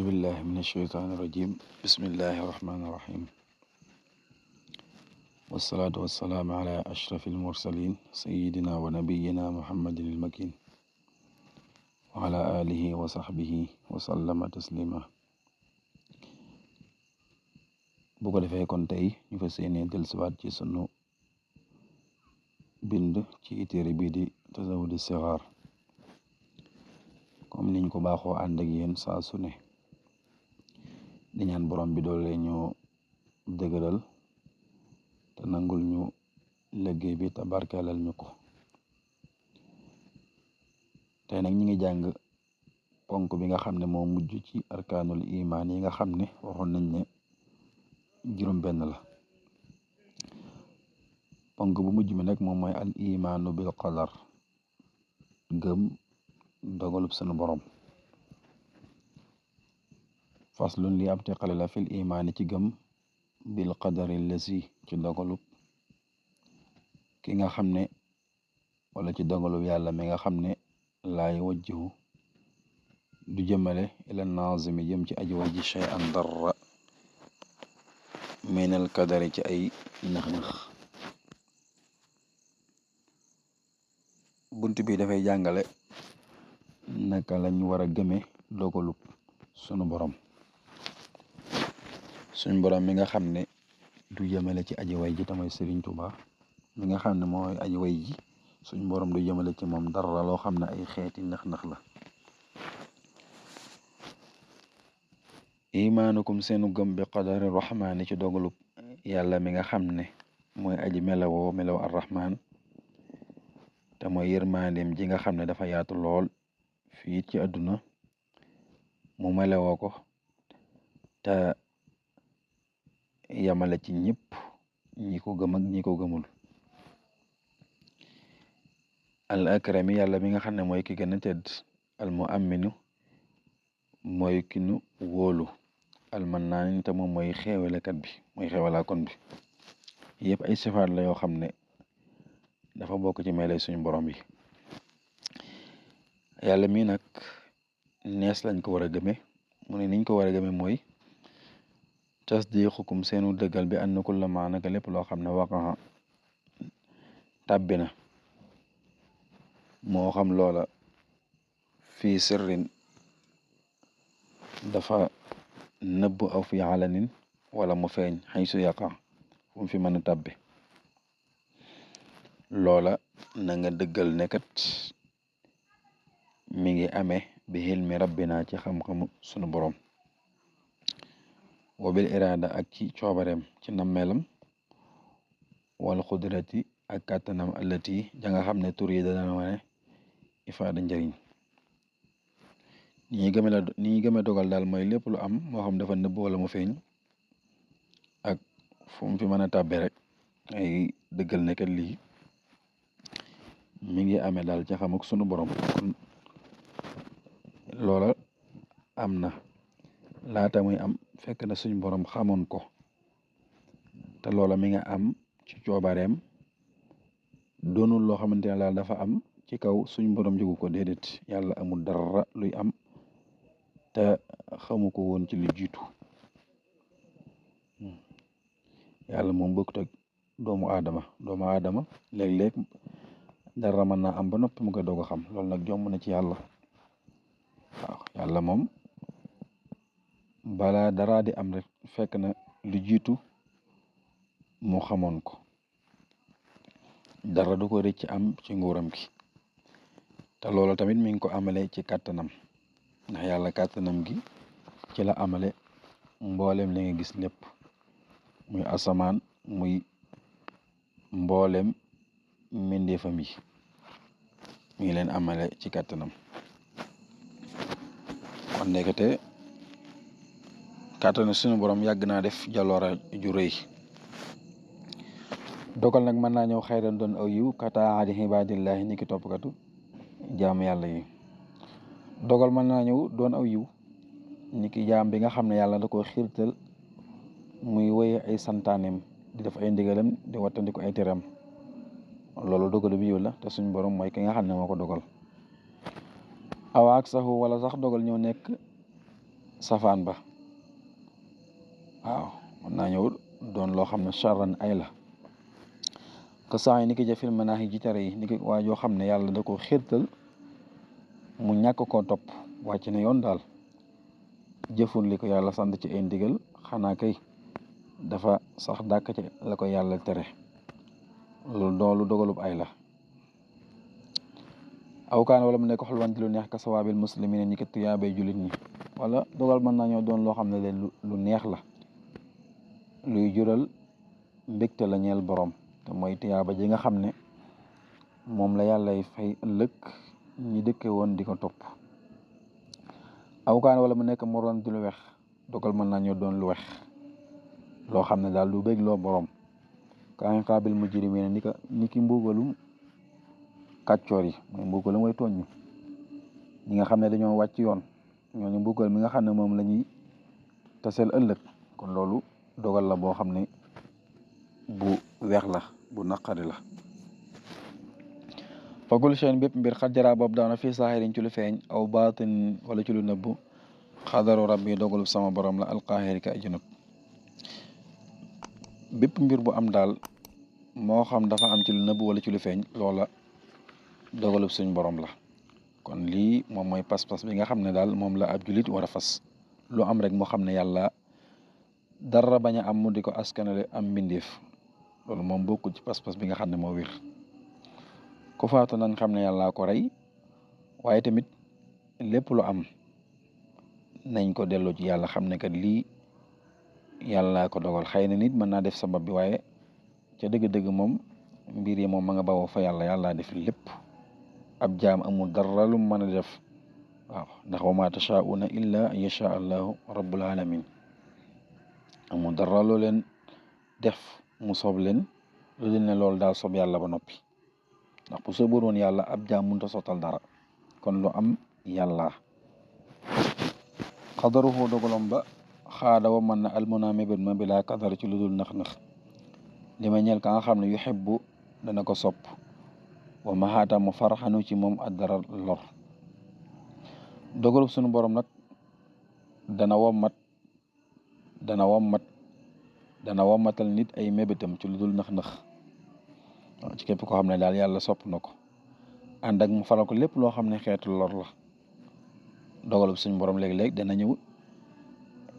بالله من الشيطان الرجيم بسم الله الرحمن الرحيم والصلاة والسلام على أشرف المرسلين سيدنا ونبينا محمد المكين وعلى آله وصحبه وسلم تسليما bu ko defee kon tey ñu fas yéene dellusiwaat ci sunu bind ci téere bii di Tazawudu Sixaar comme niñ ko baaxoo ànd ak yéen saa su ne di ñaan borom bi doole ñu dëgëral te nangul ñu liggéey bi te barkeelal ñu ko tey nag ñi ngi jàng ponk bi nga xam ne moo mujj ci arkaanul imaan yi nga xam ne waxoon nañ ne juróom benn la ponk bu mujj mi nag moom mooy al imaanu bil qadar gëm dogalub sunu borom faslun li ab teqale la fil imaani ci gëm bil qadari lasi ci dogalub ki nga xam ne wala ci dogalub yàlla mi nga xam ne laay wajjihu du jëmale ila naazimi jëm ci aji wajji shay'an darra minal qadari ci ay nax-nax bunt bi dafay jàngale naka lañ war a gëme dogalub sunu borom suñ borom mi nga xam ne du jëmale ci aji way ji te mooy Sëriñ Tuubaa mi nga xam ne mooy aji way ji suñ borom du jëmale ci moom dara loo xam ne ay xeeti nax-nax la imaanukum seenu gëm bi qadari rahmaani ci dogalub yàlla mi nga xam ne mooy aji melawoo melaw arrahman te mooy yërmandeem ji nga xam ne dafa yaatu lool fii ci àdduna mu melawoo ko te yamale ci ñëpp ñi ko gëm ak ñi ko gëmul al akrami yàlla mi nga xam ne mooy ki gën a tedd al mu'amminu mooy ki nu wóolu al mannaan te moom mooy xeewalekat bi mooy xeewalaakoon bi yëpp ay sifaat la yoo xam ne dafa bokk ci melay suñu borom bi yàlla mii nag nees lañ ko war a gëme mu ne niñ ko war a gëme mooy tasdiqukum seenu dëggal bi anna kulla maa naka lépp loo xam ne waqaxa tàbbi na moo xam loola fii sirrin dafa nëbb aw fi alanin wala mu feeñ xay su yaqa fu mu fi mën a tàbbi loola na nga dëggal nekkat mi ngi amee bi xilmi rabbina ci xam-xamu sunu borom wa bil iraada ak ci coobareem ci nammeelam wal xudrati ak kàttanam allati ja nga xam ne tur yi dana wane ifaada njëriñ ni ñuy gëme dogal daal mooy lépp lu am moo xam dafa nëbb wala mu feeñ ak fu mu fi mën a tàbbe rek ay dëggal nekkat lii mi ngi amee daal ci xam ak sunu borom kon loola am na laata muy am fekk na suñ borom xamoon ko te loola mi nga am ci coobareem doonul loo xamante ne daal dafa am ci kaw suñ borom jógu ko déedéet yàlla amul dara luy am te xamu ko woon ci lu jiitu yàlla moom bokkut ak doomu aadama léeg-léeg dara mën naa am ba noppi mu ko doog a xam loolu nag jomb na ci yàlla waaw yàlla moom balaa dara di am rek fekk na lu jiitu mu xamoon ko dara du ko rëcc am ci nguuram gi te loolu tamit mi ngi ko amale ci kàttanam ndax yàlla kàttanam gi ci la amale mboolem li nga gis lépp muy asamaan muy mboolem mbindeefam yi mi ngi leen amale ci kàttanam kon nekkate kàttanu suñu borom yàgg naa def jaloora ju rëy dogal nag mën naa ñëw xayran doon aw yiw kataadi ibaadillahi ni ki toppkatu jaam yàlla yi dogal mën naa ñëw doon aw yiw ni ki jaam bi nga xam ne yàlla da ko xiirtal muy woye ay santaaneem di def ay ndigalam di wattandiko ay teram loolu dogalu bi yiw la te suñu borom mooy ki nga xam ne moo ko dogal awaak saxu wala sax dogal ñëw nekk safaan ba waaw mën naa ñëw doon loo xam ne charran ay la que saa yi ni ki jëfil manaahi ji tere yi ni ki waa joo xam ne yàlla da ko xirtal mu ñàkk koo topp wàcc na yoon daal jëful li ko yàlla sant ci ay ndigal xanaa kay dafa sax dàkk ci la ko yàlla tere loolu dogalub ay la aw kaan wala mu nekk xulwan di lu neex ka sawaabil muslimina ñi ki tuyaabay jullit ñi wala dogal mën nañoo doon loo xam ne leen lu neex la luy jural mbégte la ñeel borom te mooy tuyaaba ji nga xam ne moom la yàllay fay ëllëg ñi dëkke woon di ko topp aw kaan wala mu nekk moroon di lu wex dogal mën nañoo doon lu wex loo xam ne daal lu bég loo borom kaan xaabil mujrimina ni ki mbugalum kàccoor yi mooy mbugalum way tooñ ñi nga xam ne dañoo wàcc yoon ñooñu mbugal mi nga xam ne moom la ñuy taseel ëllëg kon loolu dogal la boo xam ne bu weex la bu naqari la fagul seen bépp mbir xat jaraa boobu daana fii saaxirin ci lu feeñ aw baatin wala ci lu nëbbu xadaru rabbi dogalu sama borom la alqaahiri ka ajunub bépp mbir bu am daal moo xam dafa am ci lu nëbbu wala ci lu feeñ loola dogalub suñ borom la kon lii moom mooy pas-pas bi nga xam ne daal moom la ab julit war a fas lu am rek moo xam ne yàlla dara bañ a am mu di ko askanale am mbindeef loolu moom bokkul ci pas-pas bi nga xam ne moo wér ku faatu nañ xam ne yàllaa ko rey waaye tamit lépp lu am nañ ko delloo ci yàlla xam ne kat lii yàllaa ko dogal xëy na nit mën naa def sabab bi waaye ca dëgg-dëgg moom mbir yi moom ma nga bawoo fa yàllaa def lépp ab jaam amul dara lu mën a def waaw ndax wa ma tashaa'una illa an yasha allahu rabbul alamin amul dara loo leen def mu soob leen lu leen ne loolu daal soob yàlla ba noppi ndax bu sooboon woon yàlla ab jaam mënut a sottal dara kon lu am yàlla xadaruhu dogalom ba xaada wa mën na almuna mébét ma bilaa kadar ci lu dul nax-nax li ma ñeel ka nga xam ne yuhibbu dana ko sopp wa maxaata mu farxanu ci moom ak dara lor dogalub sunu borom nag dana wommatal nit ay mébétam ci lu dul nax-nax waaw ci képp koo xam ne daal yàlla sopp na ko ànd ak mu faral ko lépp loo xam ne xeetu lor la dogalub suñu borom léeg-léeg dana ñëw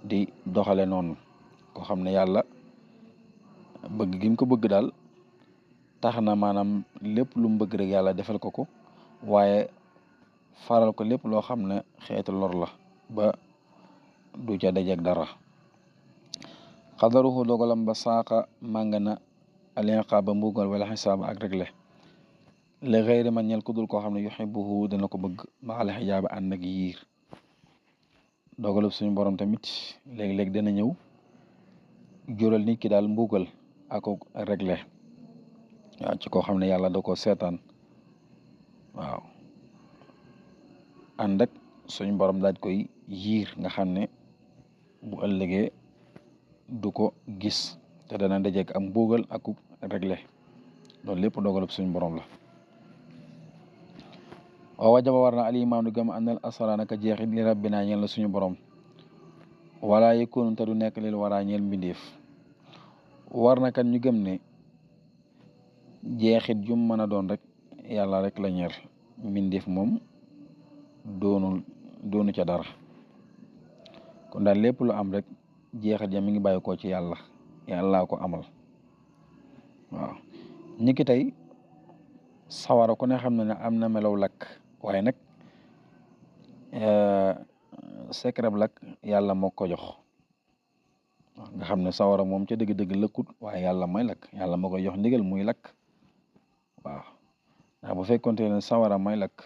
di doxale noonu koo xam ne yàlla bëgg gi mu ko bëgg daal tax na maanaam lépp lu mu bëgg rek yàlla defal ko ko waaye faral ko lépp loo xam ne xeetu lor la ba du ca dajeeg dara xadaruhu dogalam ba saaqa màng na alinqa ba mbugal wala xisaab ak réglé li xëyri man ñel ku dul koo xam ne yuxibuhu dana ko bëgg maxal xijaaba ànd ak yiir dogalub suñu borom tamit léeg-léeg dana ñëw jural nit ki daal mbugal ak réglé waaw ci koo xam ne yàlla da ko seetaan waaw ànd ak suñu borom daaj koy yiir nga xam ne bu ëllëgee du ko gis te dana dajeek am mbugal ak réglé loolu lépp dogalub suñu borom la waaw wajaba war na alimaanu gëm àndal asara naka jeexit li rabbina ñeel la suñu borom wala yëkkoonu te du nekk lil waraa ñeel mbindeef war na kan ñu gëm ne jeexit jum mën a doon rek yàlla rek la ñeel mbindeef moom doonu ca dara kon daal lépp lu am rek jeexit ja mi ngi bàyyi ko ci yàllaa ko amal waaw ñi ki tey sawara ku ne xam na ne am na melaw lakk waaye nag secret lakk yàlla moo ko jox nga xam ne sawara moom ca dëgg-dëgg lëkkut waaye yàlla mooy lakk yàlla moo koy jox ndigal muy lakk waaw ndax bu fekkonte ne sawara mooy lakk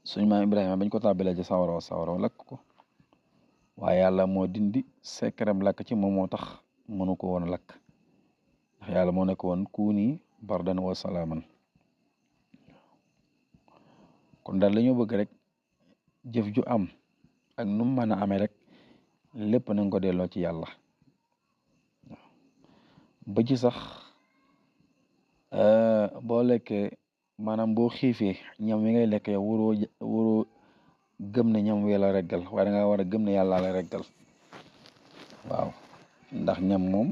suñu maam Ibrahima bañ ko tàbbalee ci sawara lakk ko waaye yàlla moo dindi secret lakk ci moom moo tax mënu ko woon lakk ndax yàlla moo nekk woon kuuni bardan wa salaaman kon daal la ñu bëgg rek jëf ju am ak nu mu mën a amee rek lépp nañ ko delloo ci yàlla ba ci sax boo lekkee maanaam boo xiifee ñam wi ngay lekk yow waroo gëm ne ñam wee la reggal waaye da nga war a gëm ne yàlla la reggal waaw ndax ñam moom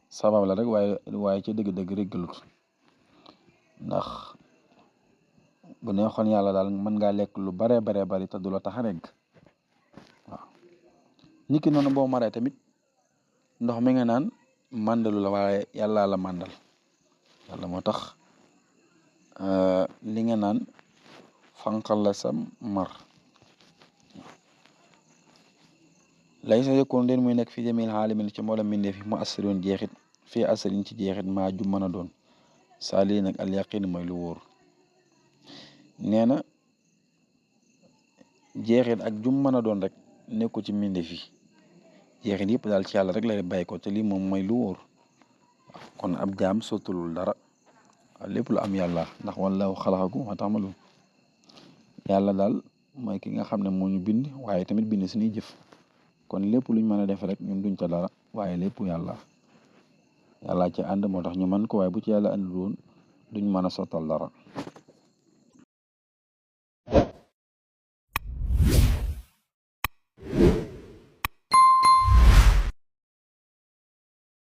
sabab la rek waaye ci dëgg-dëgg reggalut ndax bu neexoon yàlla daal mën ngaa lekk lu baree baree bari te du la tax a regg waaw niki noonu boo maree tamit ndox mi nga naan màndalu la waaye yàlla la màndal yàlla moo tax li nga naan fanqal la sa mar lay sa yëkkoon den muy nekk fi jamil xaalimin ci mboolem mbindee fi mu asriwoon jeexit fii asrin ci jeexit maa ju mën a doon saa lii nag al yaqin mooy lu wóor nee na jeexit ak jum mën a doon rek nekku ci mbindee fi jeexit yëpp daal ci yàlla rek lay bàyyi ko te lii moom mooy lu wóor kon ab jaam sottulul dara lépp lu am yàlla ndax wallahu xalaqakum wa ta'malun yàlla daal mooy ki nga xam ne moo ñu bind waaye tamit bind suñuy jëf kon lépp luñ mën a def rek ñun duñ ca dara waaye lépp yàlla ci ànd moo tax ñu mën ko waaye bu ci yàlla àndul woon duñ mën a sottal dara